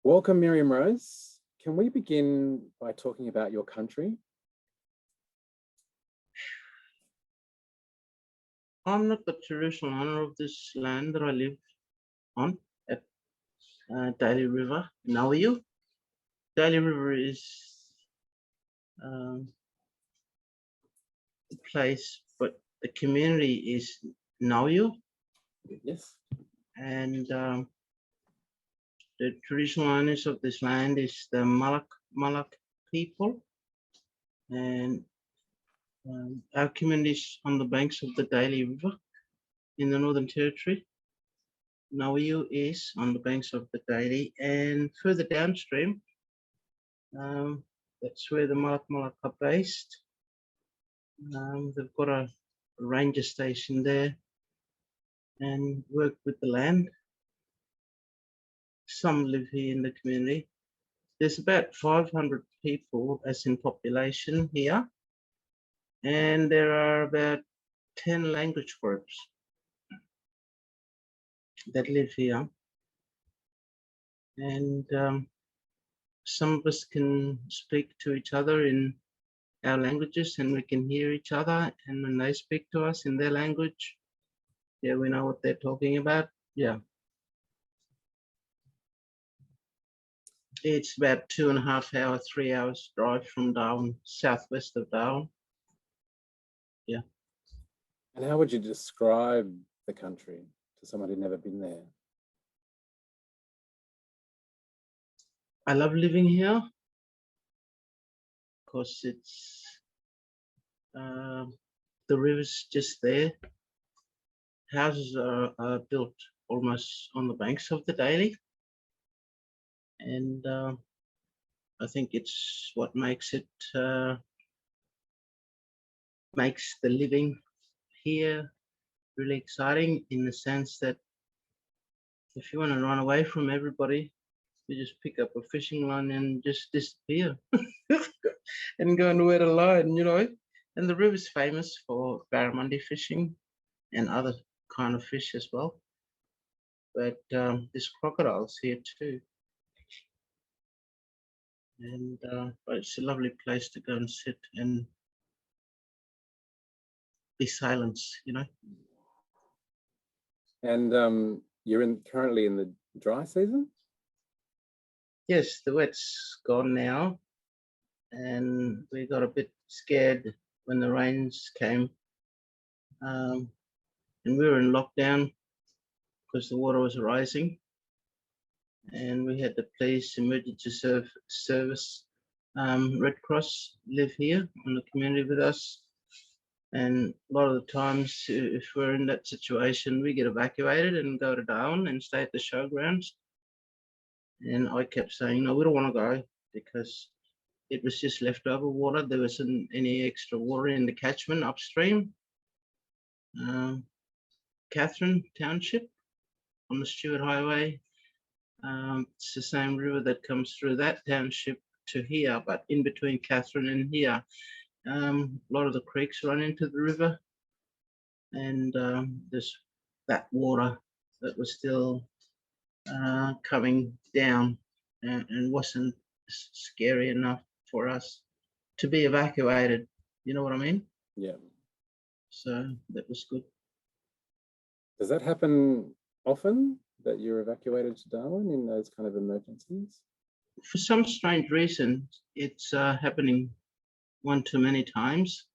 Welcome, Miriam Rose. Can we begin by talking about your country? I'm not the traditional owner of this land that I live on at Daly River, Nauiyu. Daly River is a place, but the community is Nauiyu. Yes. And the traditional owners of this land is the Malak people. And our community is on the banks of the Daly River in the Northern Territory. Nauiyu is on the banks of the Daly, and further downstream, that's where the Malak are based. They've got a ranger station there and work with the land. Some live here in the community. There's about 500 people as in population here, and there are about 10 language groups that live here. And some of us can speak to each other in our languages and we can hear each other, and when they speak to us in their language, yeah, we know what they're talking about. Yeah. It's about 2.5 hours, 3 hours drive from Darwin, southwest of Darwin. Yeah. And how would you describe the country to someone who'd never been there? I love living here because it's the river's just there. Houses are built almost on the banks of the Daly, and I think it's what makes it makes the living here really exciting, in the sense that if you want to run away from everybody, you just pick up a fishing line and just disappear and go nowhere to line, you know. And the river's famous for barramundi fishing and other kind of fish as well. But there's crocodiles here too. And but it's a lovely place to go and sit and be silent, you know. And you're currently in the dry season? Yes, the wet's gone now, and we got a bit scared when the rains came, and we were in lockdown because the water was rising, and we had the police, emergency service, Red Cross live here in the community with us, and a lot of the times if we're in that situation, we get evacuated and go to Darwin and stay at the showgrounds. And I kept saying, no, we don't want to go, because it was just leftover water. There wasn't any extra water in the catchment upstream. Catherine Township on the Stewart Highway. It's the same river that comes through that township to here, but in between Catherine and here, a lot of the creeks run into the river, and there's that water that was still coming down and wasn't scary enough for us to be evacuated. You know what I mean? Yeah. So that was good. Does that happen often, that you're evacuated to Darwin in those kind of emergencies? For some strange reason, it's happening one too many times.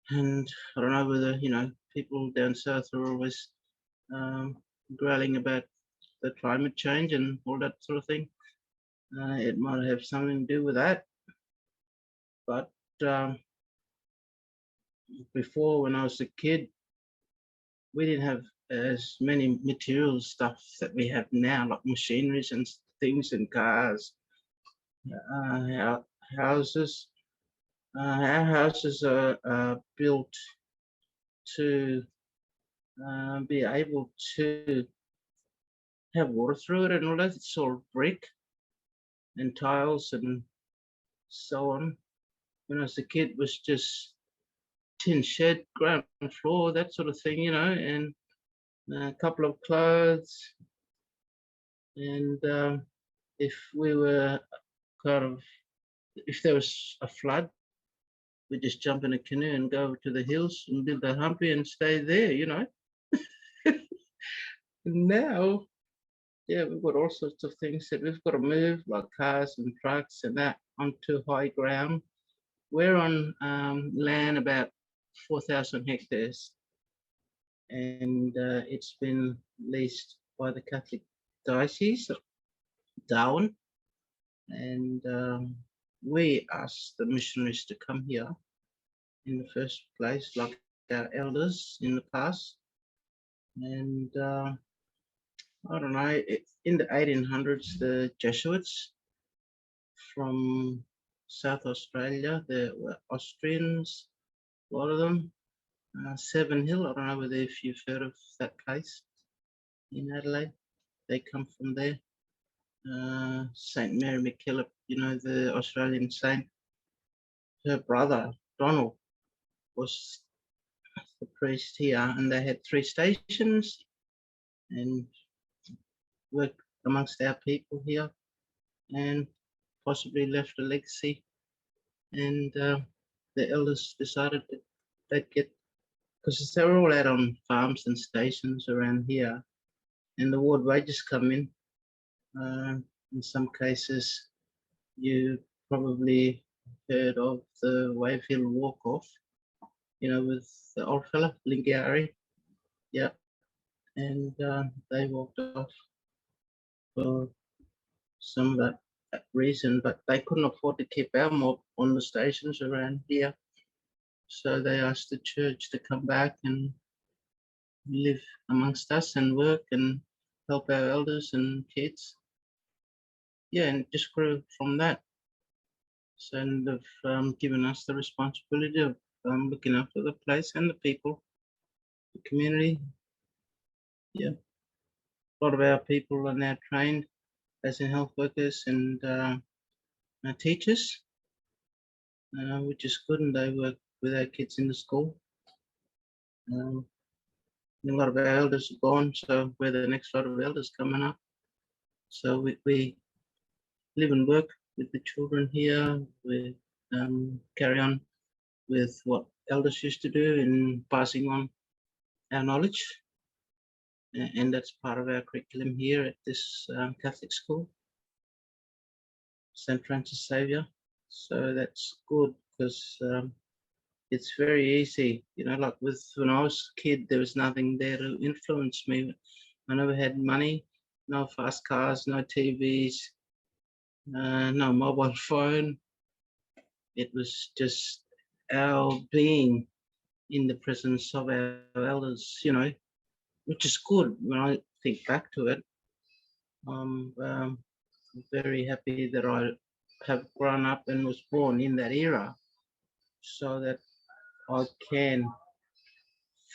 And I don't know whether, you know, people down south are always growling about the climate change and all that sort of thing. It might have something to do with that. But before, when I was a kid, we didn't have as many material stuff that we have now, like machineries and things and cars, houses. Our houses are built to be able to have water through it and all that. It's all brick and tiles and so on. When I was a kid, it was just tin shed, ground floor, that sort of thing, you know, and a couple of clothes, and if we were if there was a flood, we just jump in a canoe and go to the hills and build a humpy and stay there, you know. Now, yeah, we've got all sorts of things that we've got to move, like cars and trucks and that, onto high ground. We're on land about 4,000 hectares, and it's been leased by the Catholic Diocese of Darwin, and we asked the missionaries to come here in the first place, like our elders in the past. And I don't know, in the 1800s, the Jesuits from South Australia, there were Austrians, a lot of them. Seven Hill, I don't know whether if you've heard of that place in Adelaide, they come from there. St. Mary MacKillop, you know, the Australian saint, her brother, Donald, was the priest here, and they had 3 stations and worked amongst our people here and possibly left a legacy. And the elders decided that they'd get, because they were all out on farms and stations around here, and the ward wages come in. In some cases, you probably heard of the Wave Hill walk-off, you know, with the old fella, Lingiari. Yeah. And they walked off for some of that reason, but they couldn't afford to keep our mob on the stations around here. So they asked the church to come back and live amongst us and work and help our elders and kids. Yeah, and it just grew from that. So and they've given us the responsibility of looking after the place and the people, the community. Yeah, a lot of our people are now trained as in health workers and teachers, which is good, and they work with our kids in the school. A lot of our elders are gone, so we're the next lot of elders coming up. So we live and work with the children here. We carry on with what elders used to do in passing on our knowledge. And that's part of our curriculum here at this Catholic school, St. Francis Xavier. So that's good, because it's very easy, you know, like when I was a kid, there was nothing there to influence me. I never had money, no fast cars, no TVs, no mobile phone. It was just our being in the presence of our elders, you know, which is good when I think back to it. I'm very happy that I have grown up and was born in that era, so that I can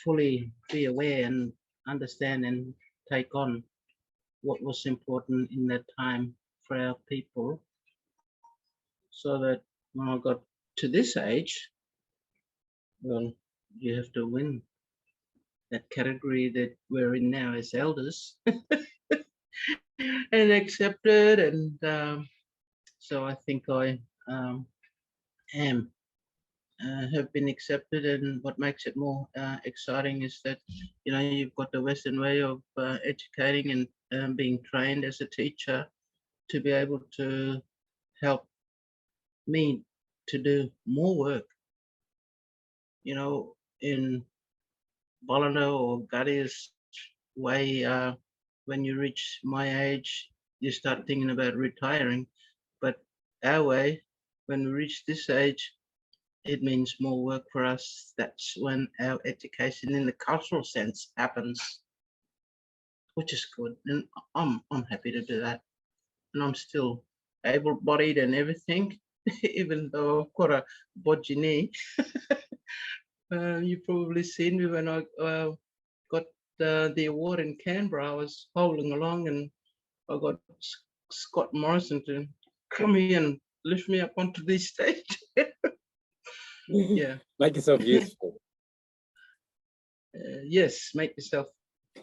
fully be aware and understand and take on what was important in that time for our people, so that when I got to this age, well, you have to win that category that we're in now as elders and accepted. And so I think I am have been accepted, and what makes it more exciting is that, you know, you've got the Western way of educating and being trained as a teacher to be able to help me to do more work, you know, in Bollinger or Gadia's way. When you reach my age, you start thinking about retiring, but our way, when we reach this age, it means more work for us. That's when our education in the cultural sense happens, which is good. And I'm happy to do that. And I'm still able-bodied and everything, even though I've got a bodgy knee. You've probably seen me when I got the award in Canberra. I was holding along, and I got Scott Morrison to come here and lift me up onto this stage. Yeah. Make yourself useful. Yes, make yourself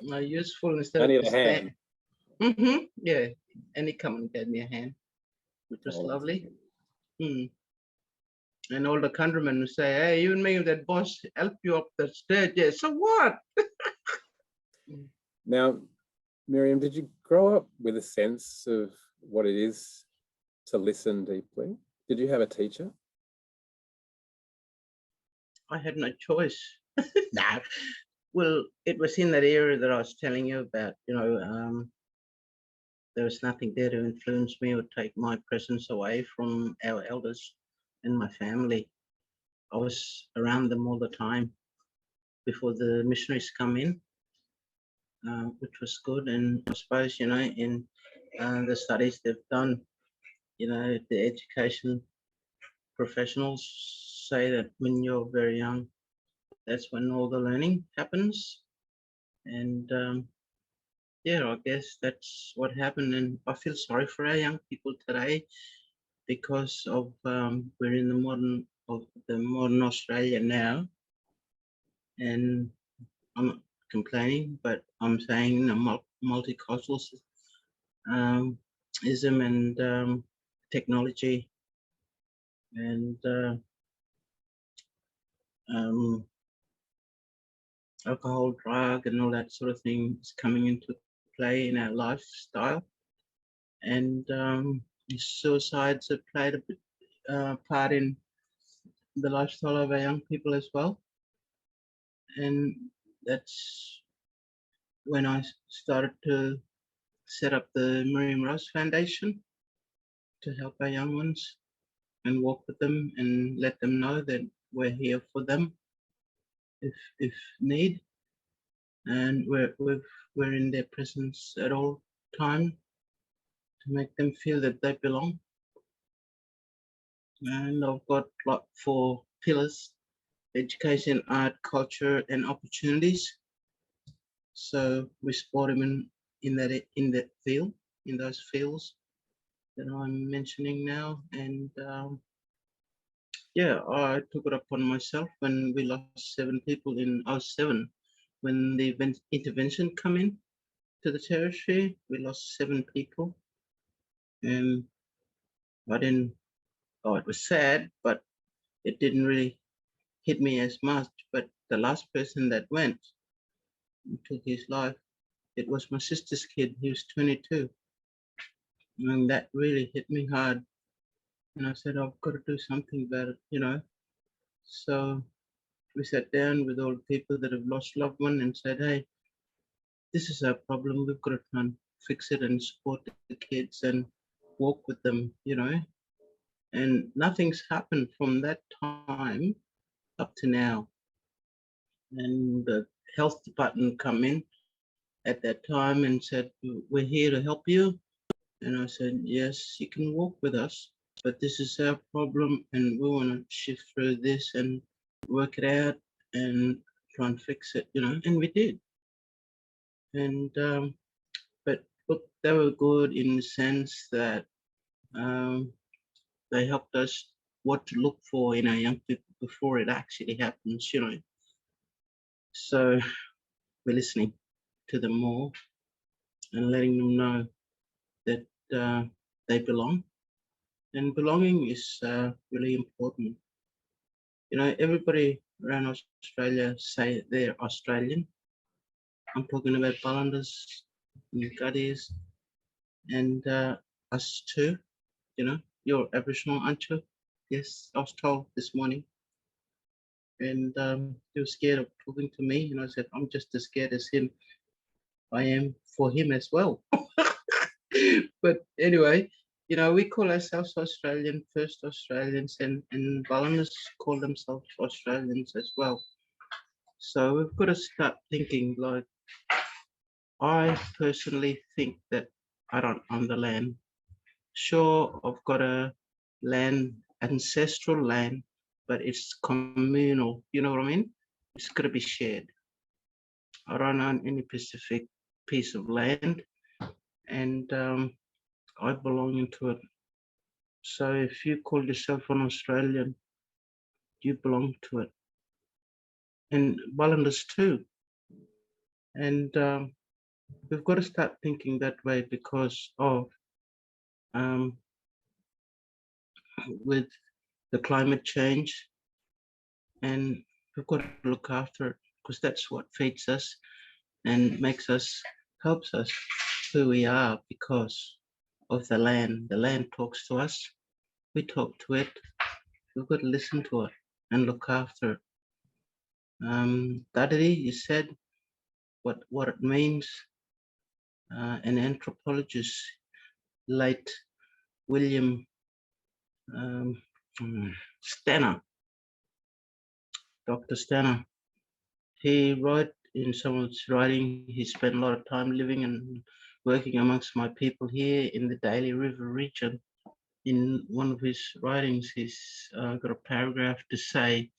useful instead I need of a hand. Yeah, and he come and gave me a hand, which was Oh, that's lovely. good. And all the countrymen would say, "Hey, you and me, that boss help you up the stairs." Yeah, so what? Now, Miriam, did you grow up with a sense of what it is to listen deeply? Did you have a teacher? I had no choice. No. Well, it was in that area that I was telling you about. There was nothing there to influence me or take my presence away from our elders and my family. I was around them all the time before the missionaries come in, which was good. And I suppose, in the studies they've done, the education professionals say that when you're very young, that's when all the learning happens. And yeah, I guess that's what happened. And I feel sorry for our young people today because of we're in the modern Australia now, and I'm not complaining, but I'm saying multiculturalism and technology and um, alcohol, drug, and all that sort of thing is coming into play in our lifestyle, and suicides have played a bit part in the lifestyle of our young people as well. And that's when I started to set up the Miriam Rose Foundation to help our young ones and walk with them and let them know that we're here for them if need, and we're in their presence at all time to make them feel that they belong. And I've got like 4 pillars: education, art, culture, and opportunities. So we support them in that field, in those fields that I'm mentioning now. And yeah, I took it upon myself when we lost 7 people in '07, when the intervention come in to the territory. We lost 7 people, and I didn't. Oh, it was sad, but it didn't really hit me as much. But the last person that went and took his life, it was my sister's kid. He was 22, and that really hit me hard. And I said, I've got to do something about it. So we sat down with all the people that have lost loved one and said, hey, this is our problem. We've got to try and fix it and support the kids and walk with them. And nothing's happened from that time up to now. And the health department come in at that time and said, we're here to help you. And I said, yes, you can walk with us, but this is our problem and we want to shift through this and work it out and try and fix it, and we did. And but look, they were good in the sense that they helped us what to look for in our young people before it actually happens. So we're listening to them more and letting them know that they belong. And belonging is really important. Everybody around Australia say they're Australian. I'm talking about Islanders and Gadies and us too. You're Aboriginal, aren't you? Yes, I was told this morning. And he was scared of talking to me. And I said, I'm just as scared as him. I am for him as well. But anyway, we call ourselves Australian, first Australians, and Balinese call themselves Australians as well. So we've got to start thinking like, I personally think that I don't own the land. Sure, I've got a land, ancestral land, but it's communal. You know what I mean? It's got to be shared. I don't own any specific piece of land, and I belong into it. So if you call yourself an Australian, you belong to it, and Islanders too. And We've got to start thinking that way because of with the climate change, and we've got to look after it because that's what feeds us and makes us, helps us who we are because of the land. The land talks to us, we talk to it, we've got to listen to it and look after it. Dadiri, you said what it means. An anthropologist, late William Stanner, Dr. Stanner, he wrote in some of his writing, he spent a lot of time living and working amongst my people here in the Daly River region. In one of his writings, he's got a paragraph to say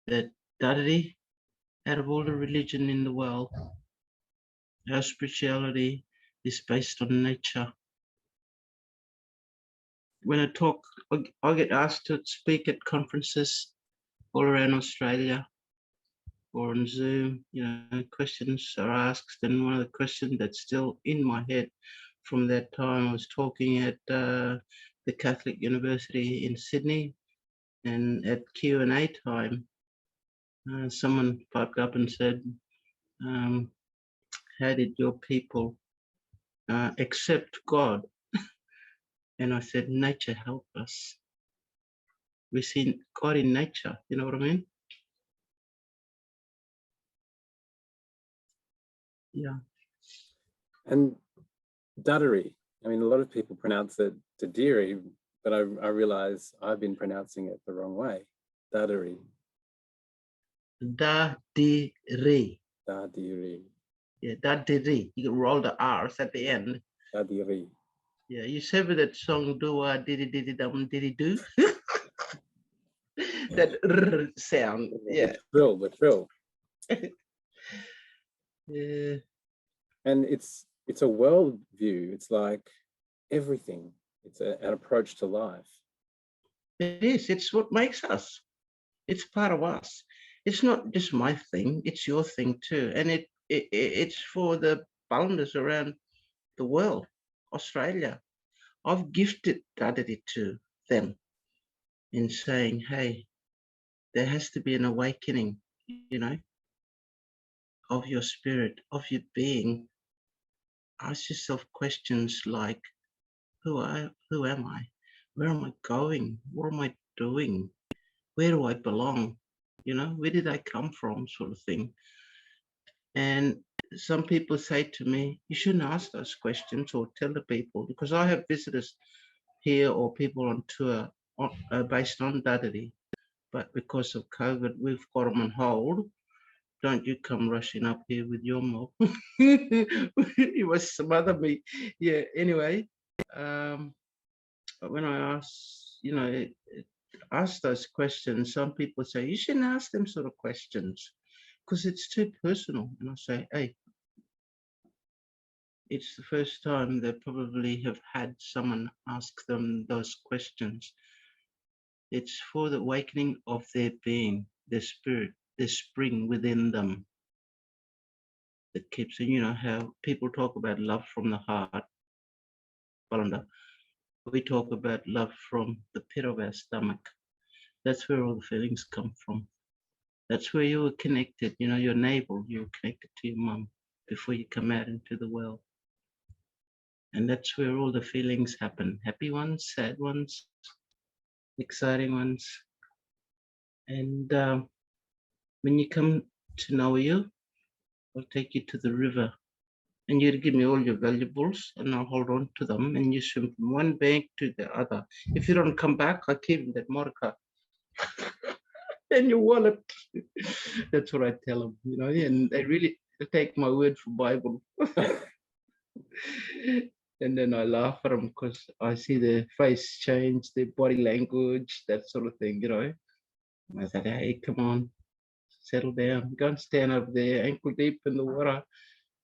that Dadiri, out of all the religion in the world, our spirituality is based on nature. When I talk, I get asked to speak at conferences all around Australia or on Zoom, questions are asked. And one of the questions that's still in my head from that time, I was talking at the Catholic University in Sydney, and at Q&A time, someone piped up and said, how did your people accept God? And I said, nature helped us. We see God in nature, you know what I mean? Yeah. And Dadiri, I mean, a lot of people pronounce it dadirri, but I realize I've been pronouncing it the wrong way. Dadiri. Dadirri. Dadiri. Yeah, Dadiri. You can roll the R's at the end. Dadiri. Yeah, you said with that song, do diddy diddy dum diddy do. That sound. Yeah. The thrill. Yeah. And it's a world view. It's like everything. It's an approach to life. It is. It's what makes us. It's part of us. It's not just my thing. It's your thing too. And it's for the bounders around the world, Australia. I've gifted Dadiri to them in saying, hey, there has to be an awakening, of your spirit, of your being. Ask yourself questions like, who am I? Where am I going? What am I doing? Where do I belong? Where did I come from, sort of thing. And some people say to me, you shouldn't ask those questions or tell the people, because I have visitors here or people on tour based on Dadiri, but because of COVID, we've got them on hold. Don't you come rushing up here with your mob. You must smother me. Yeah, anyway, when I ask those questions, some people say, you shouldn't ask them sort of questions because it's too personal. And I say, hey, it's the first time they probably have had someone ask them those questions. It's for the awakening of their being, their spirit, their spring within them that keeps it. You know how people talk about love from the heart, Balanda. We talk about love from the pit of our stomach. That's where all the feelings come from. That's where you were connected, your navel, you were connected to your mum before you come out into the world. And that's where all the feelings happen. Happy ones, sad ones, exciting ones. And when you come to Nauiyu, I'll take you to the river and you give me all your valuables and I'll hold on to them and you swim from one bank to the other. If you don't come back, I keep that marker and your wallet. That's what I tell them, and they really take my word for Bible. And then I laugh at them because I see their face change, their body language, that sort of thing, I said, hey, come on, settle down. Go and stand over there, ankle deep in the water,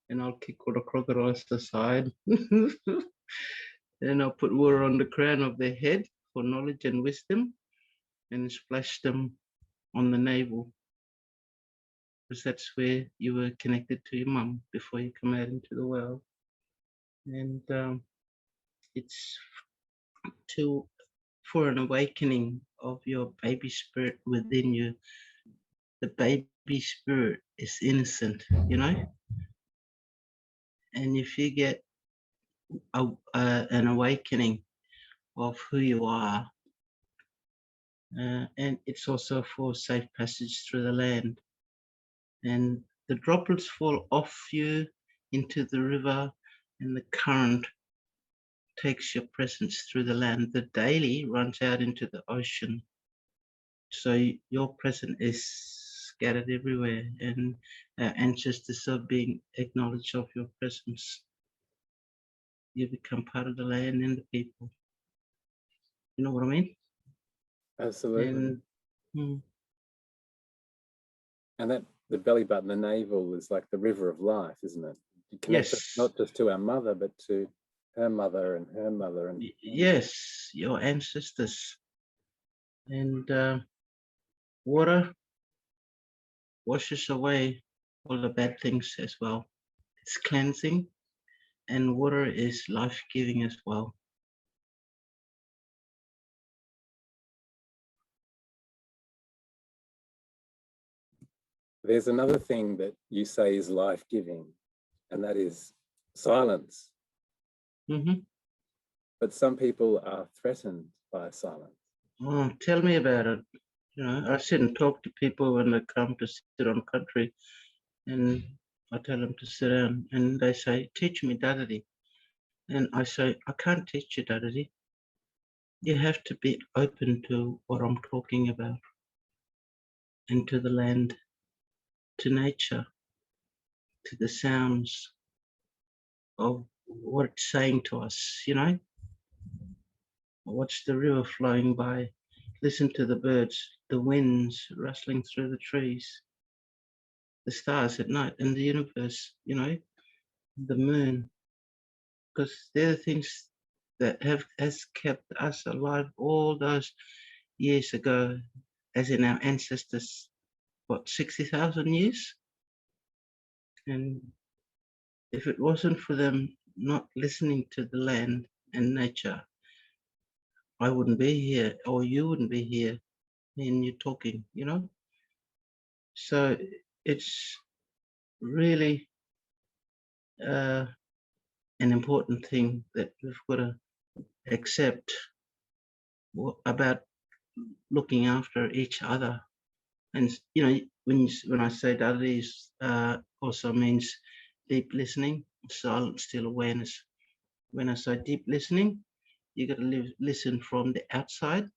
and I'll kick all the crocodiles aside. Then I'll put water on the crown of their head for knowledge and wisdom and splash them on the navel. that's where you were connected to your mum before you come out into the world. And it's for an awakening of your baby spirit within you. The baby spirit is innocent, you know? And if you get an awakening of who you are, and it's also for safe passage through the land. And the droplets fall off you into the river, and the current takes your presence through the land. The Daly runs out into the ocean. So your presence is scattered everywhere, and ancestors are being acknowledged of your presence. You become part of the land and the people. You know what I mean? Absolutely. And, and that the belly button, the navel, is like the river of life, isn't it? It connects us not just to our mother, but to her mother and her mother. And yes, your ancestors. And water washes away all the bad things as well. It's cleansing, and water is life-giving as well. there's another thing that you say is life-giving, and that is silence. Mm-hmm. But some people are threatened by silence. Oh, tell me about it. You know, I sit and talk to people when they come to sit on country, and I tell them to sit down, and they say, "Teach me Dadiri." And I say, "I can't teach you Dadiri. You have to be open to what I'm talking about, and to the land, to nature, to the sounds of what it's saying to us, you know? Watch the river flowing by, listen to the birds, the winds rustling through the trees, the stars at night, and the universe, you know, the moon, because they're the things that has kept us alive all those years ago, as in our ancestors, what, 60,000 years? And if it wasn't for them not listening to the land and nature, I wouldn't be here, or you wouldn't be here, and you're talking, you know? So it's really an important thing that we've got to accept about looking after each other. And, you know, when I say Dadiri, also means deep listening, silent, still awareness. When I say deep listening, you got to listen from the outside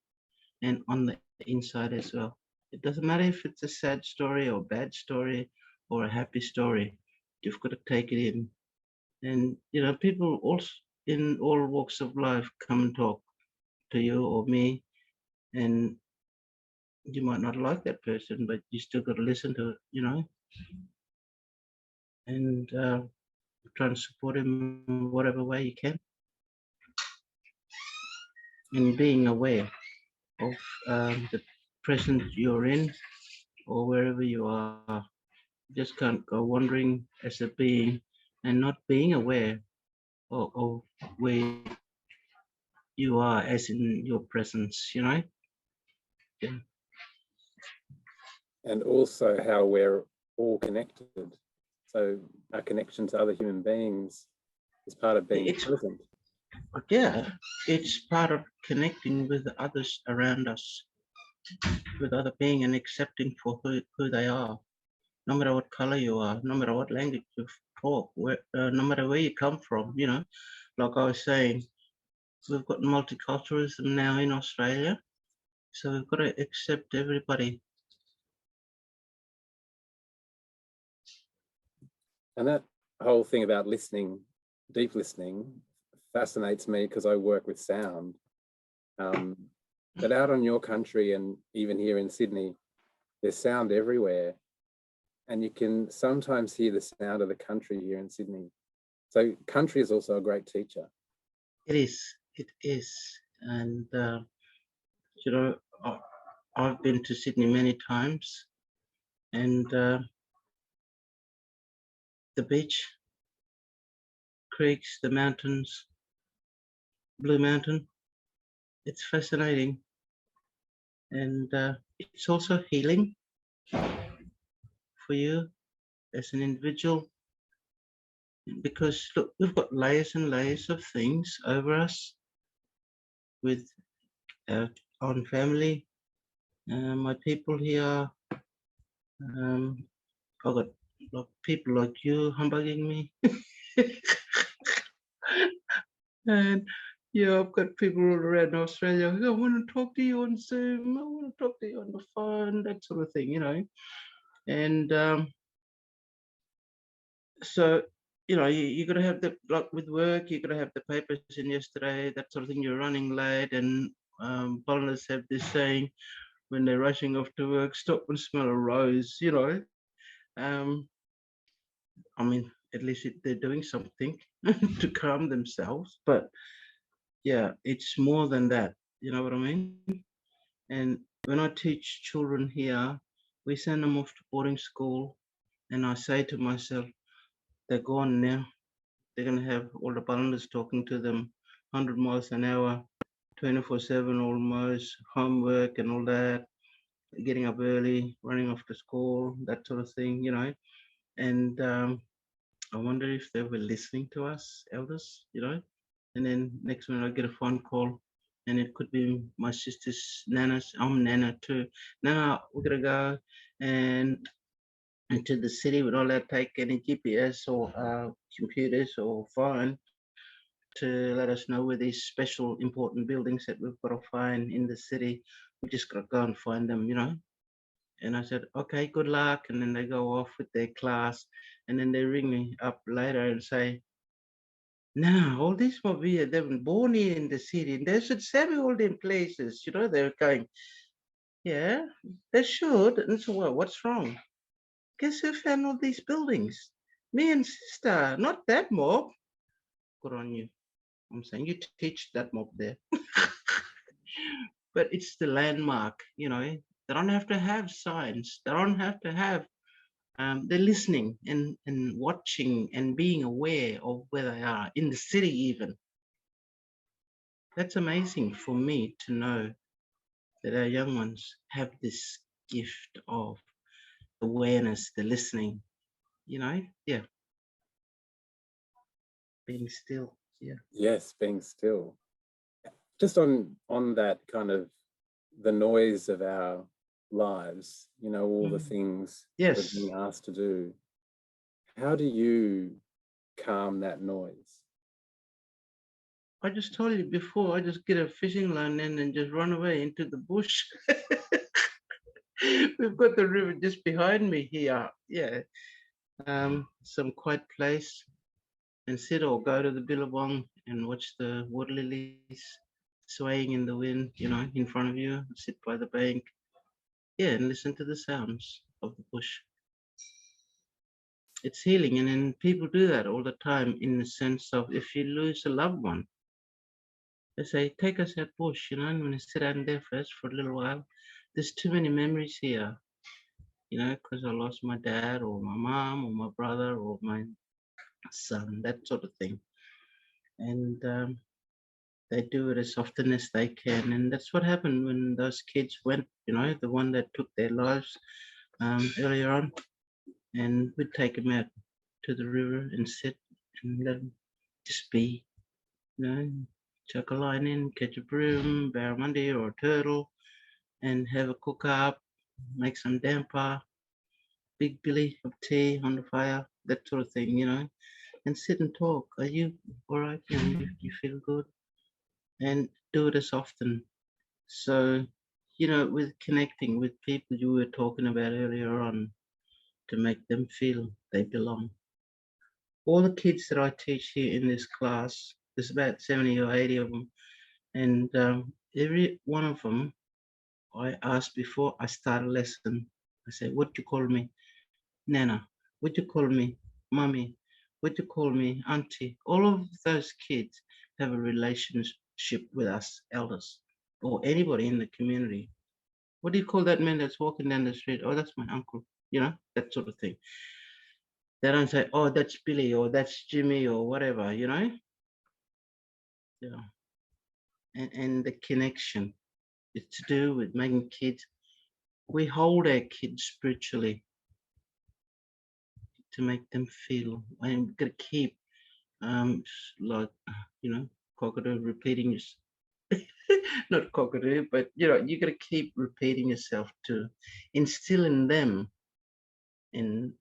and on the inside as well. It doesn't matter if it's a sad story or a bad story or a happy story. You've got to take it in. And, you know, people also in all walks of life come and talk to you or me, and you might not like that person, but you still got to listen to it, you know, and try and support him in whatever way you can. And being aware of the present you're in or wherever you are. You just can't go wandering as a being and not being aware of where you are as in your presence, you know? Yeah. And also how we're all connected. So our connection to other human beings is part of being present. Yeah, it's part of connecting with the others around us, with other being and accepting for who they are, no matter what color you are, no matter what language you talk, no matter where you come from, you know. Like I was saying, we've got multiculturalism now in Australia, so we've got to accept everybody. And that whole thing about listening, deep listening, fascinates me because I work with sound. But out on your country and even here in Sydney, there's sound everywhere. And you can sometimes hear the sound of the country here in Sydney. So country is also a great teacher. It is. And, you know, I've been to Sydney many times, and the beach, creeks, the mountains, Blue Mountain. It's fascinating. And it's also healing for you as an individual, because look, we've got layers and layers of things over us with our own family. My people here, I've got people like you humbugging me. And yeah, I've got people all around Australia. I want to talk to you on Zoom. I want to talk to you on the phone, that sort of thing, you know. And so, you know, you got to have the, like with work, you got to have the papers in yesterday, that sort of thing. You're running late, and Polliners have this saying when they're rushing off to work, stop and smell a rose, you know. I mean, at least they're doing something to calm themselves. But yeah, it's more than that. You know what I mean? And when I teach children here, we send them off to boarding school, and I say to myself, they're gone now. They're going to have all the bundlers talking to them 100 miles an hour, 24/7 almost, homework and all that, getting up early, running off to school, that sort of thing, you know. And I wonder if they were listening to us, elders, you know. And then next minute I get a phone call, and it could be my sister's Nana's. I'm Nana too. Nana, we're going to go and into the city. We're not allowed to take any GPS or computers or phone to let us know where these special important buildings that we've got to find in the city. We just got to go and find them, you know. And I said, okay, good luck. And then they go off with their class. And then they ring me up later and say, no, all these people here, they've been born here in the city, and they should send me all them places. You know, they're going, yeah, they should. And so what's wrong? Guess who found all these buildings? Me and sister, not that mob. Good on you. I'm saying you teach that mob there. But it's the landmark, you know. They don't have to have signs. They don't have to have, they're listening and watching and being aware of where they are, in the city even. That's amazing for me to know that our young ones have this gift of awareness, the listening, you know, yeah, being still, yeah. Yes, being still. Just on that kind of the noise of our lives, you know, all the things Yes. we're being asked to do. How do you calm that noise? I just told you before, I just get a fishing line in and just run away into the bush. We've got the river just behind me here. Yeah. Some quiet place and sit or go to the billabong and watch the water lilies swaying in the wind, you know, in front of you, sit by the bank. Yeah, and listen to the sounds of the bush. It's healing, and then people do that all the time in the sense of if you lose a loved one, they say, take us that bush, you know, and when you sit down there first for a little while, there's too many memories here, you know, because I lost my dad or my mom or my brother or my son, that sort of thing. And they do it as often as they can. And that's what happened when those kids went, you know, the one that took their lives earlier on. And we'd take them out to the river and sit and let them just be, you know, chuck a line in, catch a bream, barramundi or a turtle, and have a cook up, make some damper, big billy of tea on the fire, that sort of thing, you know, and sit and talk. Are you all right? You know, you feel good? And do it as often. So, you know, with connecting with people you were talking about earlier on to make them feel they belong. All the kids that I teach here in this class, there's about 70 or 80 of them, and every one of them, I ask before I start a lesson, I say, what do you call me? Nana. What do you call me? Mommy. What do you call me? Auntie. All of those kids have a relationship with us elders or anybody in the community. What do you call that man that's walking down the street? Oh, that's my uncle, you know, that sort of thing. They don't say, oh, that's Billy or that's Jimmy or whatever, you know? Yeah. And the connection, it's to do with making kids, we hold our kids spiritually to make them feel, and we've got to keep, like, you know, cockatoo repeating yourself. Not cockatoo, but, you know, you got to keep repeating yourself to instill in them in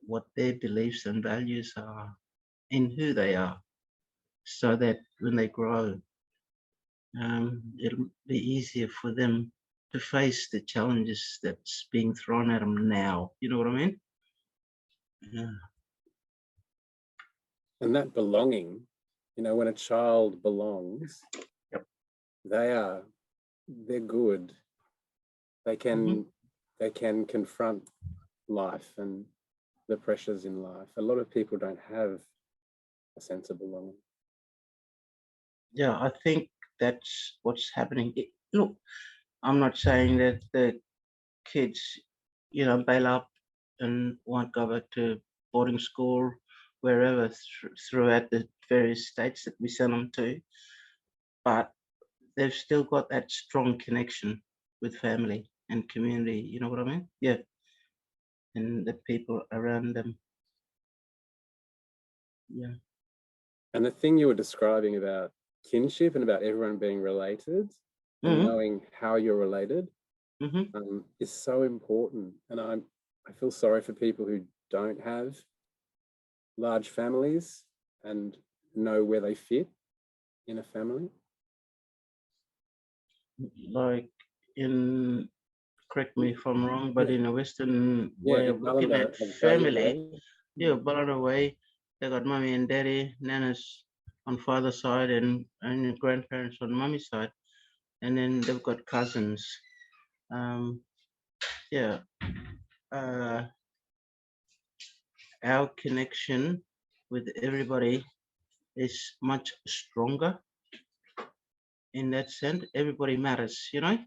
what their beliefs and values are, in who they are, so that when they grow, it'll be easier for them to face the challenges that's being thrown at them now. You know what I mean? Yeah. And that belonging, you know, when a child belongs, Yep. they're good. They can confront life and the pressures in life. A lot of people don't have a sense of belonging. Yeah, I think that's what's happening. Look, I'm not saying that the kids, you know, bail up and won't go back to boarding school, wherever throughout the various states that we send them to, but they've still got that strong connection with family and community. You know what I mean? Yeah, and the people around them. Yeah. And the thing you were describing about kinship and about everyone being related and knowing how you're related is so important. And I feel sorry for people who don't have large families and know where they fit in a family. Like in, correct me if I'm wrong, but in a Western way of looking at family, yeah, Ballina way, they got mommy and daddy, nanas on father's side and grandparents on mommy's side, and then they've got cousins. Yeah, our connection with everybody is much stronger in that sense. Everybody matters, you know.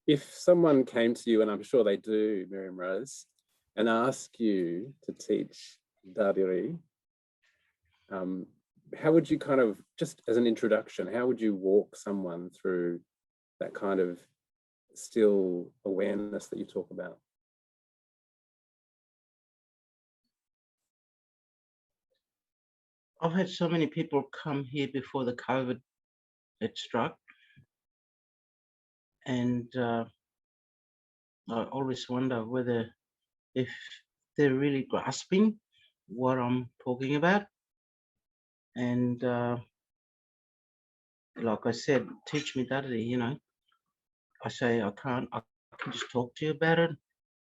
If someone came to you, and I'm sure they do, Miriam Rose, and ask you to teach Dadiri, how would you kind of, just as an introduction, how would you walk someone through that kind of still awareness that you talk about? I've had so many people come here before the COVID had struck, and I always wonder whether if they're really grasping what I'm talking about. And like I said, teach me Daddy, you know. I say I can't, I can just talk to you about it,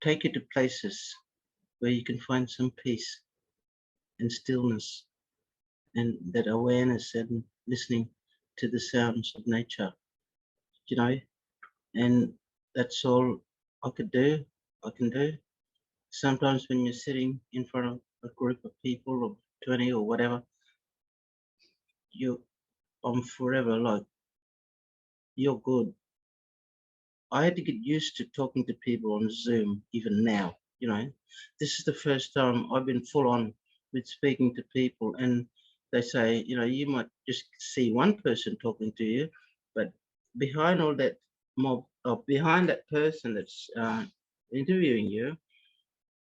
take you to places where you can find some peace and stillness and that awareness and listening to the sounds of nature, you know. And that's all I could do, I can do. Sometimes when you're sitting in front of a group of people or 20 or whatever, I'm forever like, you're good. I had to get used to talking to people on Zoom, even now, you know. This is the first time I've been full on with speaking to people, and they say, you know, you might just see one person talking to you, but behind all that mob, or behind that person that's interviewing you,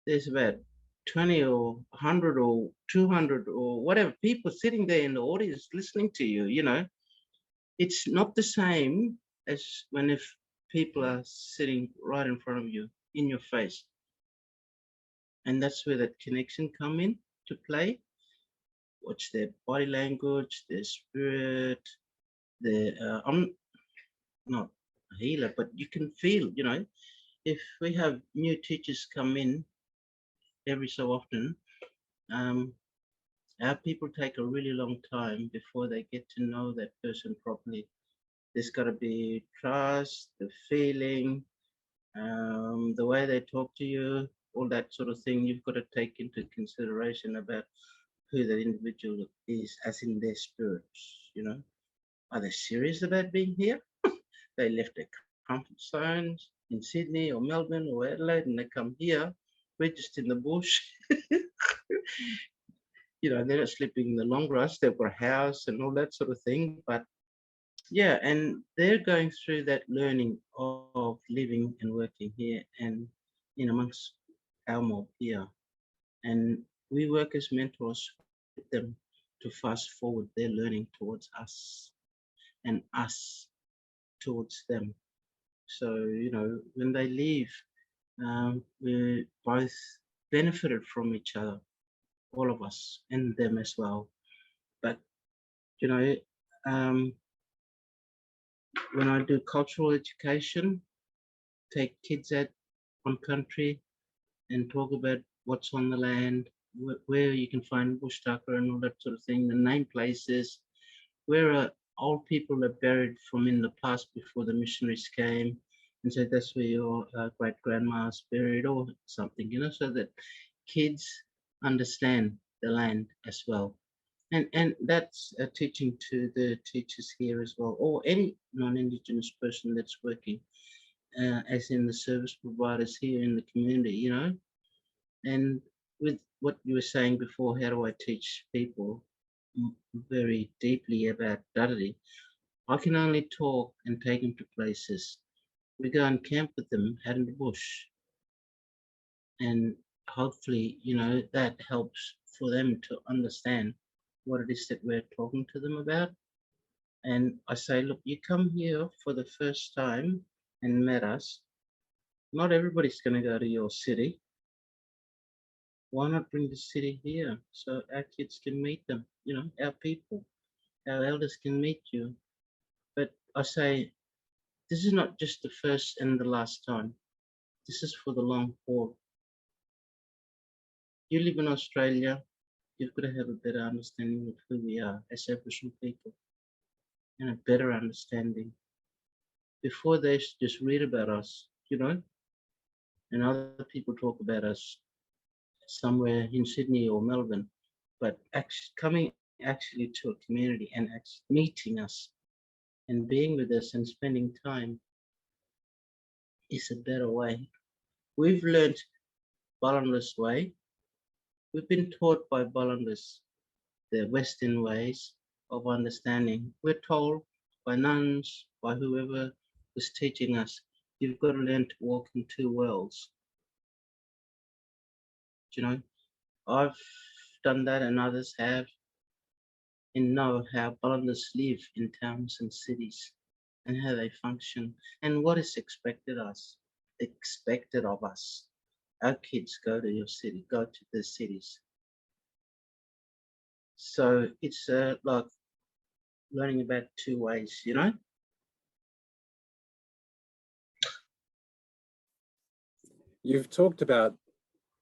there's about 20 or 100 or 200 or whatever people sitting there in the audience listening to you, you know. It's not the same as when if people are sitting right in front of you, in your face. And that's where that connection come in to play. Watch their body language, their spirit, I'm not a healer, but you can feel, you know, if we have new teachers come in every so often, our people take a really long time before they get to know that person properly. There's got to be trust, the feeling, the way they talk to you, all that sort of thing. You've got to take into consideration about who that individual is, as in their spirits. You know, are they serious about being here? They left their comfort zones. in Sydney or Melbourne or Adelaide, and they come here, we're just in the bush. You know, they're not sleeping in the long grass. They've got a house and all that sort of thing. But yeah, and they're going through that learning of living and working here and in amongst our mob here. And we work as mentors with them to fast forward their learning towards us and us towards them. So, you know, when they leave, we both benefited from each other, all of us and them as well. But, you know, when I do cultural education, take kids out on country and talk about what's on the land, where you can find bush tucker and all that sort of thing, the name places, where old people are buried from in the past before the missionaries came, and so that's where your great grandma's buried or something, you know, so that kids understand the land as well. And that's a teaching to the teachers here as well, or any non-Indigenous person that's working, as in the service providers here in the community, you know. And with what you were saying before, how do I teach people very deeply about Dadiri? I can only talk and take them to places. We go and camp with them out in the bush. And hopefully, you know, that helps for them to understand what it is that we're talking to them about. And I say, look, you come here for the first time and met us. Not everybody's going to go to your city. Why not bring the city here so our kids can meet them, you know, our people, our elders can meet you. But I say, this is not just the first and the last time. This is for the long haul. You live in Australia, you've got to have a better understanding of who we are as Aboriginal people and a better understanding before they just read about us, you know, and other people talk about us somewhere in Sydney or Melbourne, but coming actually to a community and meeting us and being with us and spending time is a better way. We've learned Ballander's way. We've been taught by Ballanders the Western ways of understanding. We're told by nuns, by whoever was teaching us, you've got to learn to walk in two worlds. You know, I've done that and others have, and know how Ballanders live in towns and cities and how they function and what is expected of us. Our kids go to your city, go to the cities. So it's like learning about two ways, you know? You've talked about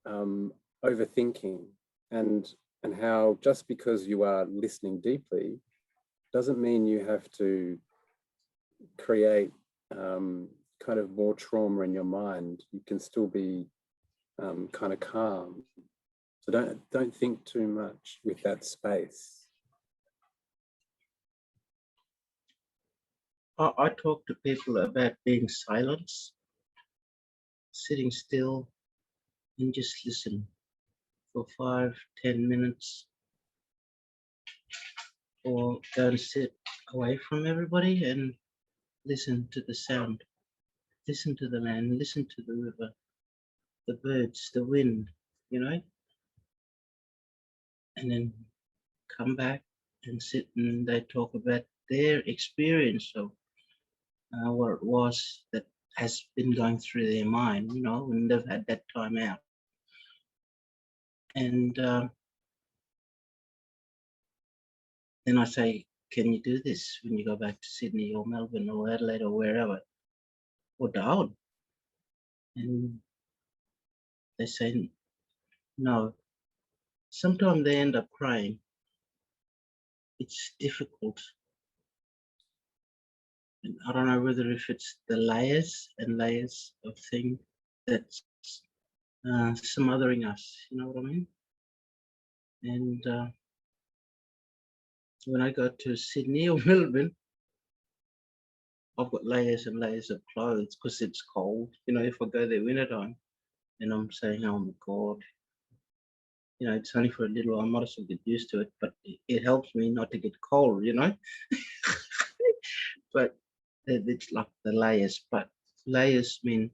overthinking and how just because you are listening deeply doesn't mean you have to create kind of more trauma in your mind. You can still be kind of calm. So don't think too much with that space. I talk to people about being silent, sitting still and just listen for 5-10 minutes, or go and sit away from everybody and listen to the sound, listen to the land, listen to the river, the birds, the wind, you know, and then come back and sit and they talk about their experience of what it was that has been going through their mind, you know, when they've had that time out. And then I say, can you do this when you go back to Sydney or Melbourne or Adelaide or wherever, or Darwin? And they say, no. Sometimes they end up crying. It's difficult. And I don't know whether if it's the layers and layers of things that's smothering us, you know what I mean? And when I go to Sydney or Melbourne, I've got layers and layers of clothes because it's cold. You know, if I go there winter time, and I'm saying, oh my God, you know, it's only for a little while. I might as well get used to it, but it helps me not to get cold, you know. But it's like the layers. But layers mean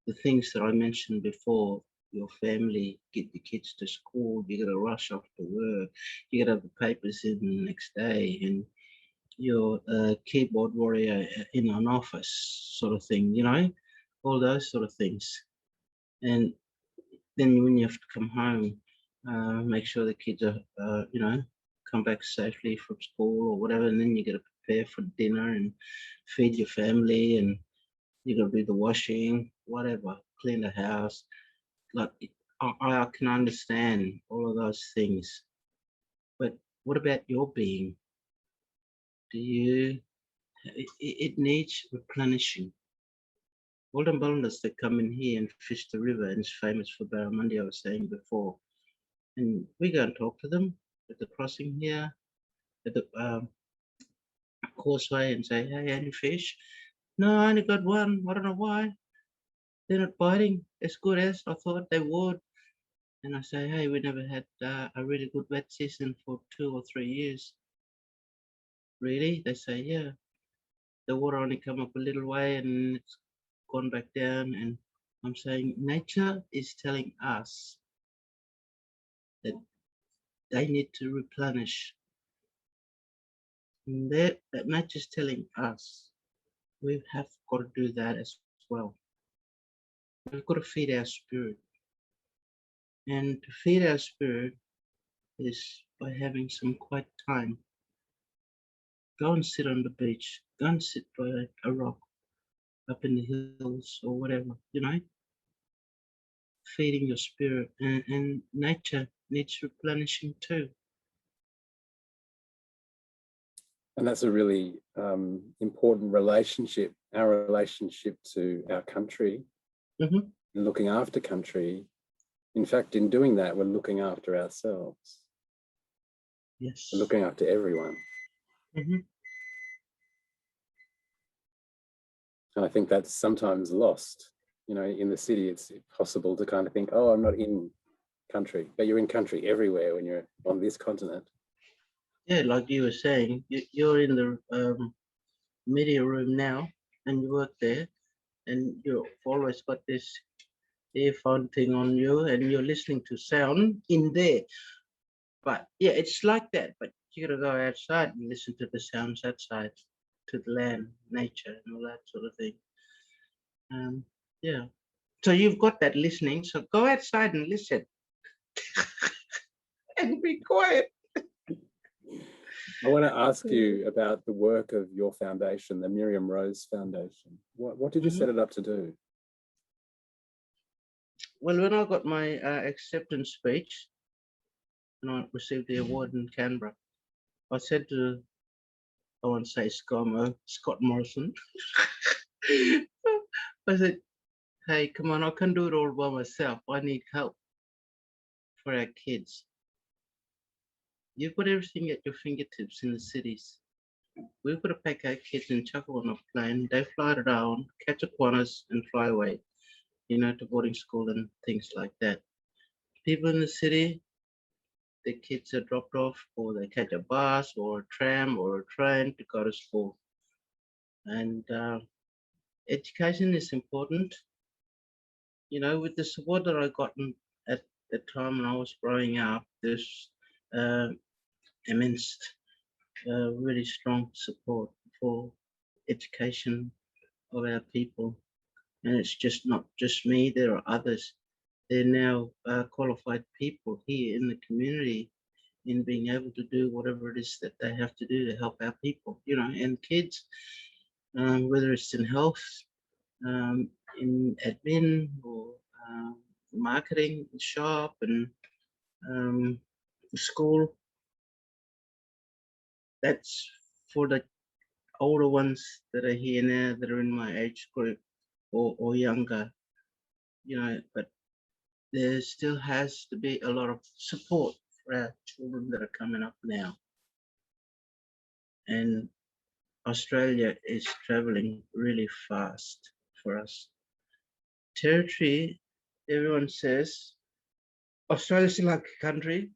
the things that I mentioned before. Your family, get the kids to school, you gotta rush off to work, you gotta have the papers in the next day, and you're a keyboard warrior in an office sort of thing, you know, all those sort of things. And then when you have to come home, make sure the kids are, you know, come back safely from school or whatever, and then you got to prepare for dinner and feed your family, and you got to do the washing, whatever, clean the house. Like, I can understand all of those things, but what about your being? Do you? It needs replenishing. All the Mullas that come in here and fish the river and is famous for barramundi, I was saying before, and we go and talk to them at the crossing here, at the causeway, and say, hey, any fish? No, I only got one. I don't know why. They're not biting as good as I thought they would. And I say, hey, we never had a really good wet season for 2 or 3 years. Really? They say, yeah. The water only come up a little way and it's gone back down. And I'm saying nature is telling us that they need to replenish. And that nature's telling us we have got to do that as well. We've got to feed our spirit. And to feed our spirit is by having some quiet time. Go and sit on the beach. Go and sit by a rock up in the hills or whatever, you know, feeding your spirit. And nature needs replenishing too. And that's a really important relationship, our relationship to our country, looking after country. In fact, in doing that, we're looking after ourselves. Yes. We're looking after everyone. And I think that's sometimes lost. You know, in the city, it's possible to kind of think, oh, I'm not in country, but you're in country everywhere when you're on this continent. Yeah, like you were saying, you're in the media room now and you work there and you've always got this earphone thing on you and you're listening to sound in there. But yeah, it's like that, but you gotta go outside and listen to the sounds outside, to the land, nature and all that sort of thing. Yeah. So you've got that listening, so go outside and listen. And be quiet. I want to ask you about the work of your foundation, the Miriam Rose Foundation. What did you set it up to do? Well, when I got my acceptance speech, and I received the award in Canberra, I said to, I won't say Scott Morrison, I said, hey, come on, I can't do it all by myself. I need help for our kids. You've got everything at your fingertips in the cities. We've got to pack our kids and chuck them on a plane. They fly around, catch a Qantas and fly away, you know, to boarding school and things like that. People in the city, the kids are dropped off or they catch a bus or a tram or a train to go to school. And education is important. You know, with the support that I got at the time when I was growing up, there's immense, really strong support for education of our people. And it's just not just me, there are others. They're now qualified people here in the community in being able to do whatever it is that they have to do to help our people, you know, and kids, whether it's in health, in admin or marketing, shop and school. That's for the older ones that are here now that are in my age group or younger, you know, but there still has to be a lot of support for our children that are coming up now. And Australia is traveling really fast for us. Territory, everyone says, Australia's a lucky country.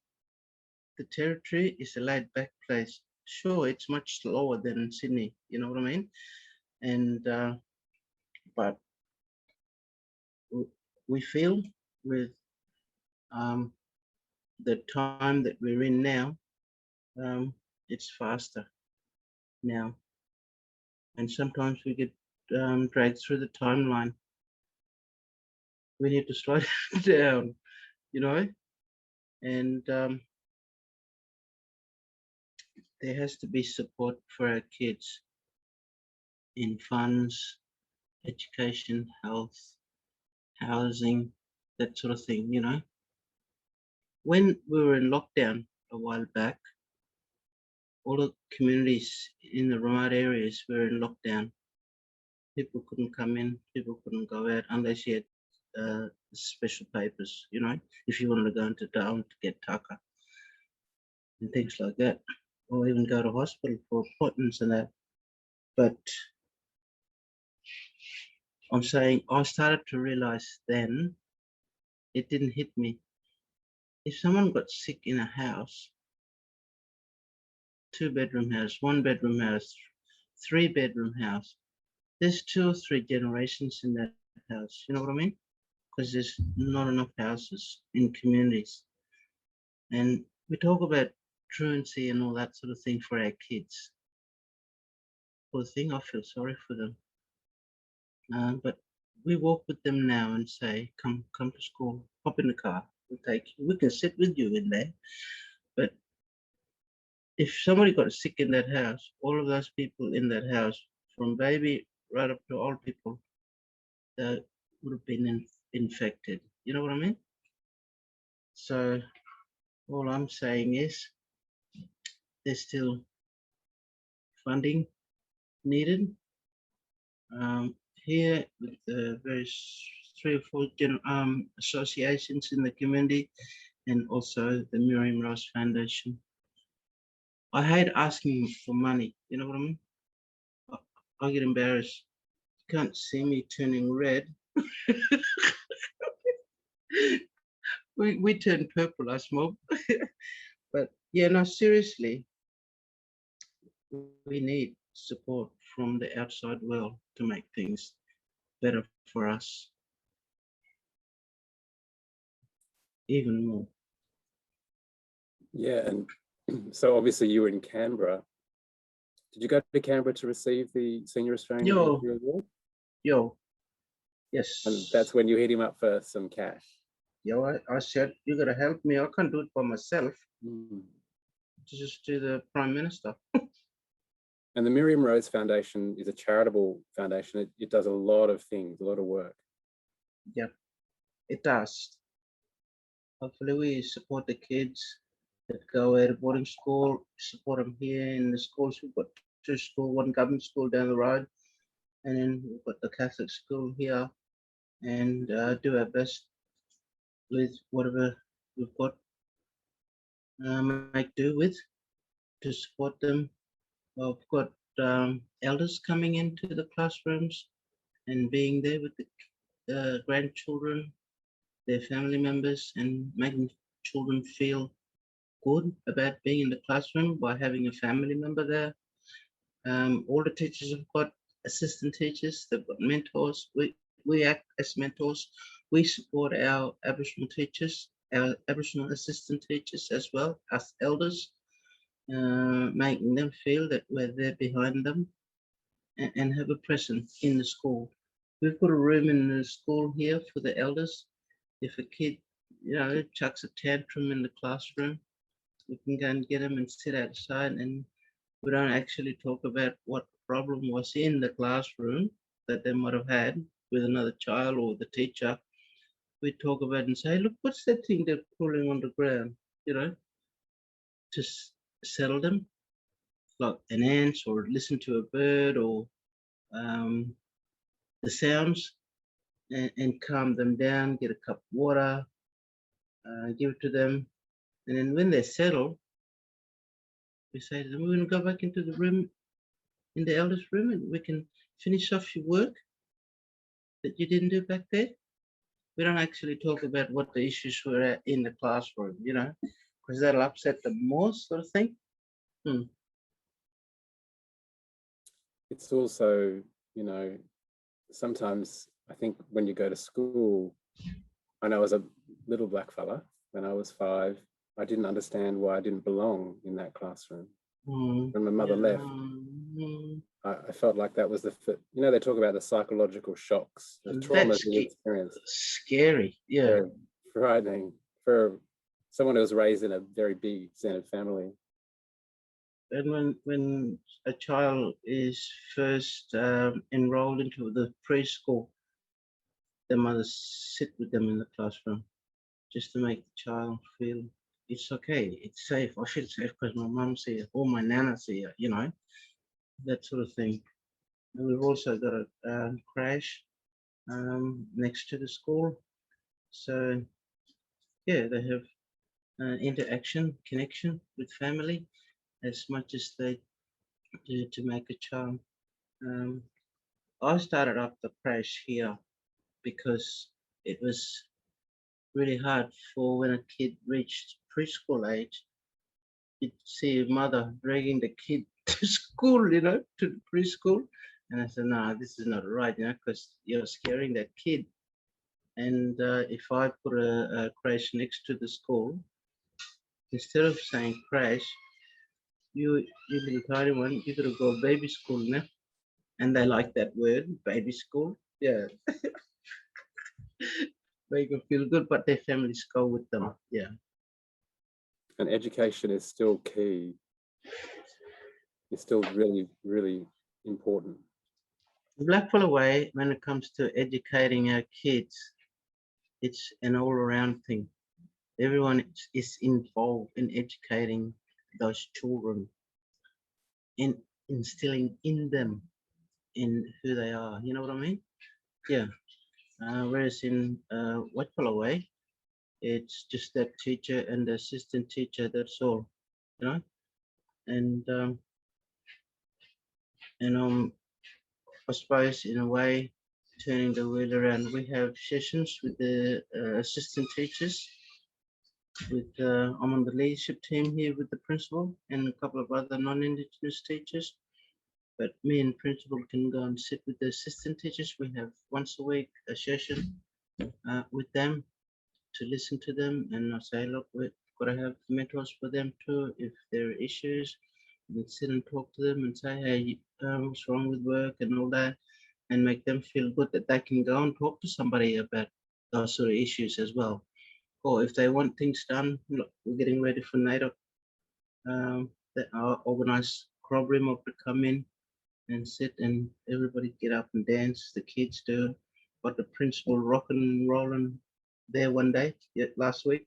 The territory is a laid back place. Sure, it's much slower than Sydney, you know what I mean? And, but we feel with the time that we're in now, it's faster now. And sometimes we get dragged through the timeline. We need to slow down, you know, and there has to be support for our kids in funds, education, health, housing, that sort of thing, you know. When we were in lockdown a while back, all the communities in the remote areas were in lockdown. People couldn't come in, people couldn't go out unless you had special papers, you know, if you wanted to go into town to get taka and things like that, or even go to hospital for appointments and that. But I'm saying I started to realize then, it didn't hit me. If someone got sick in a house, 2-bedroom house, 1-bedroom house, 3-bedroom house, there's 2 or 3 generations in that house, you know what I mean? Because there's not enough houses in communities. And we talk about truancy and all that sort of thing for our kids. Poor thing, I feel sorry for them. But we walk with them now and say, come to school, hop in the car, we'll take you. We can sit with you in there. But if somebody got sick in that house, all of those people in that house, from baby right up to old people, they would have been infected. You know what I mean? So all I'm saying is there's still funding needed. Here with the various 3 or 4 associations in the community, and also the Miriam Rose Foundation. I hate asking for money, you know what I mean? I get embarrassed. You can't see me turning red. we turn purple, us mob. But yeah, no, seriously, we need support from the outside world to make things better for us. Even more. Yeah, and so obviously you were in Canberra. Did you go to Canberra to receive the Senior Australian Educator Award? Yes. And that's when you hit him up for some cash. I said, you gotta help me. I can't do it by myself. Mm. Just do the Prime Minister. And the Miriam Rose Foundation is a charitable foundation. It does a lot of things, a lot of work. Yeah, it does. Hopefully we support the kids that go out of boarding school, support them here in the schools. We've got 2 schools, 1 government school down the road, and then we've got the Catholic school here, and do our best with whatever we've got, make do with to support them. Well, we've got elders coming into the classrooms and being there with the grandchildren, their family members, and making children feel good about being in the classroom by having a family member there. All the teachers have got assistant teachers, they've got mentors. We act as mentors. We support our Aboriginal teachers, our Aboriginal assistant teachers as well, us elders, making them feel that we're there behind them and have a presence in the school. We've got a room in the school here for the elders. If a kid, chucks a tantrum in the classroom, we can go and get them and sit outside, and we don't actually talk about what the problem was in the classroom that they might have had with another child or the teacher. We talk about it and say, look, what's that thing they're pulling on the ground, to settle them, like an ant, or listen to a bird, or the sounds, and calm them down, get a cup of water, give it to them. And then when they settle, we say to them, we're going to go back into the room in the elders' room and we can finish off your work that you didn't do back there. We don't actually talk about what the issues were at in the classroom, you know, because that'll upset them more, sort of thing. It's also, you know, sometimes I think when you go to school, I know as a little black fella, when I was 5, I didn't understand why I didn't belong in that classroom. When my mother left, I felt like that was you know, they talk about the psychological shocks, the traumas you experience. Scary, yeah. They're frightening for someone who was raised in a very big extended family. And when a child is first enrolled into the preschool, the mothers sit with them in the classroom just to make the child feel it's okay, it's safe. I feel safe because my mum's here or my nana's here, you know, that sort of thing. And we've also got a crash next to the school. So, yeah, they have interaction, connection with family as much as they do to make a child. I started up the crash here because it was really hard for when a kid reached preschool age. You'd see a mother dragging the kid to school, you know, to the preschool. And I said, no, this is not right, you know, because you're scaring that kid. And if I put a crash next to the school, instead of saying crash, you little tiny one, you gotta go baby school now. And they like that word, baby school. Yeah. Make them feel good, but their families go with them. Yeah. And education is still key. It's still really, really important. Blackfella way, when it comes to educating our kids, it's an all-around thing. Everyone is involved in educating those children, in instilling in them in who they are. You know what I mean? Yeah. Whereas in Whitefella way, it's just that teacher and the assistant teacher. That's all. You know, and I suppose in a way, turning the wheel around, we have sessions with the assistant teachers. I'm on the leadership team here with the principal and a couple of other non-Indigenous teachers. But me and principal can go and sit with the assistant teachers. We have once a week a session with them to listen to them, and I say, look, we've got to have mentors for them too. If there are issues, we sit and talk to them and say, hey, what's wrong with work and all that, and make them feel good that they can go and talk to somebody about those sort of issues as well. Or if they want things done, look, we're getting ready for NATO. That our organized crowd mob to come in and sit and everybody get up and dance. The kids do. But the principal rock and rolling there one day, last week.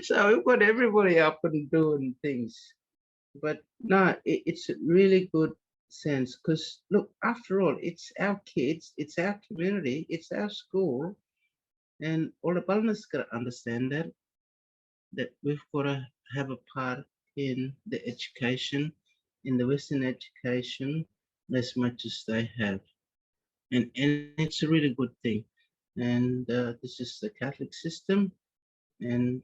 So we've got everybody up and doing things. But no, it's a really good sense because look, after all, it's our kids, it's our community, it's our school, and all the Balnas got to understand that we've got to have a part in the education, in the Western education, as much as they have, and it's a really good thing. And this is the Catholic system, and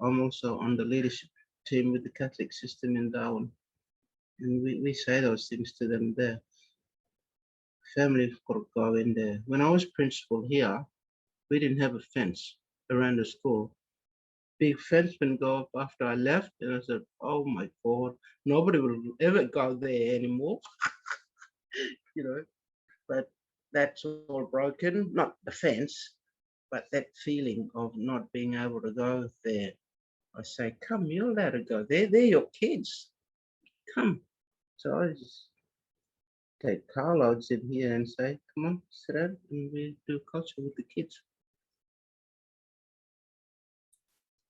I'm also on the leadership team with the Catholic system in Darwin. And we say those things to them there. Families got to go in there. When I was principal here, we didn't have a fence around the school. Big fence would go up after I left, and I said, oh my God, nobody will ever go there anymore. You know, but that's all broken, not the fence, but that feeling of not being able to go there. I say, come, you're allowed to go there. They're your kids. Come. So I just take carloads in here and say, come on, sit down and we do culture with the kids.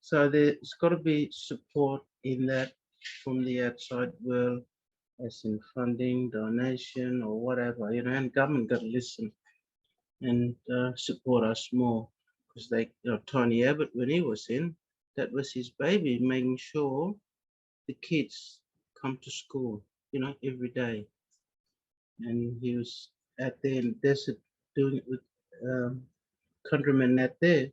So there's got to be support in that from the outside world, as in funding, donation, or whatever, you know, and government got to listen and support us more. Because they, you know, Tony Abbott, when he was in, that was his baby, making sure the kids come to school. you know, every day. And he was out there in the desert doing it with countrymen out there.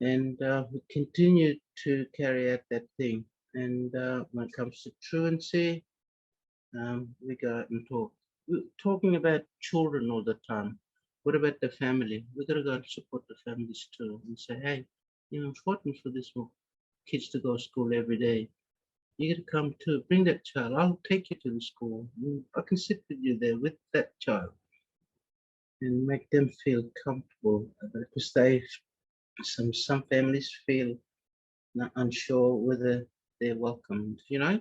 And we continued to carry out that thing. And when it comes to truancy, we go out and talk. We're talking about children all the time. What about the family? We got to go and support the families too and say, hey, you know, I'm fighting for this for kids to go to school every day. You got to come too. Bring that child. I'll take you to the school. I can sit with you there with that child and make them feel comfortable because some families feel not unsure whether they're welcomed, you know,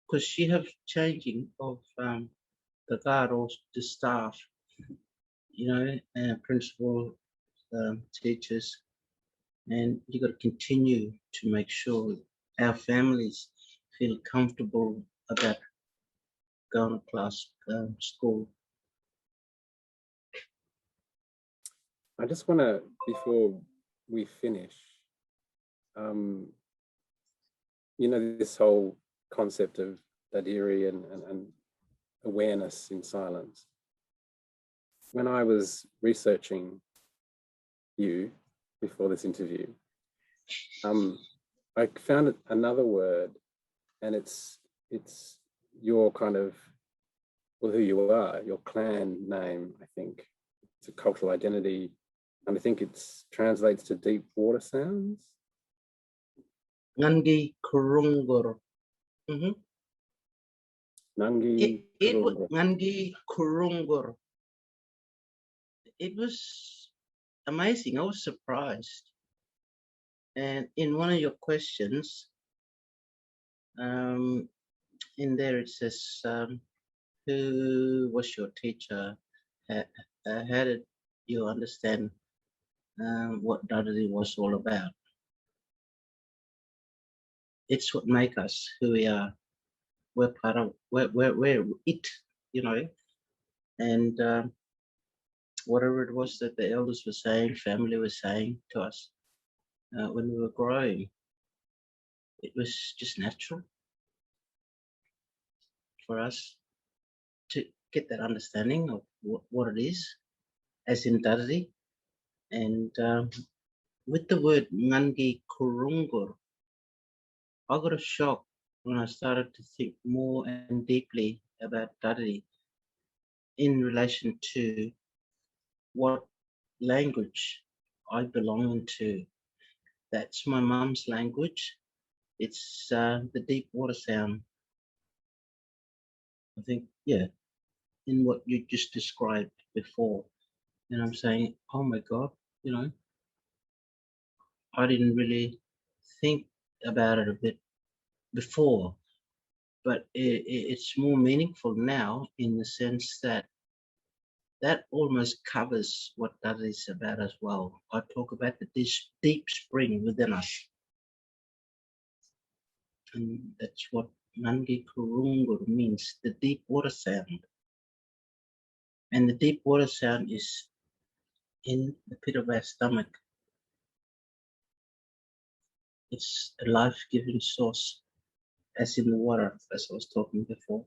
because you have changing of the guard or the staff, you know, principal, teachers, and you got to continue to make sure our families feel comfortable about going to class, school. I just want to, before we finish, you know, this whole concept of dadirri and awareness in silence. When I was researching you before this interview, I found another word, and it's your kind of, well, who you are, your clan name, I think. It's a cultural identity, and I think it translates to deep water sounds. Nandi Kurungur. Nangi Kurungur. Nandi Kurungur. It was amazing. I was surprised. And in one of your questions, in there it says, who was your teacher? How did you understand what Dadiri was all about? It's what makes us who we are. We're part of, we're it, you know. And whatever it was that the elders were saying, family was saying to us when we were growing, it was just natural for us to get that understanding of what it is, as in Dadiri. And with the word Ngangi Kurungur, I got a shock when I started to think more and deeply about Dadiri in relation to what language I belong into. That's my mum's language. It's the deep water sound. I think, yeah, in what you just described before. And I'm saying, oh my God, you know, I didn't really think about it a bit before, but it's more meaningful now in the sense that that almost covers what that is about as well. I talk about this deep spring within us. And that's what Ngangi Kurungur means, the deep water sound. And the deep water sound is in the pit of our stomach. It's a life-giving source, as in the water, as I was talking before.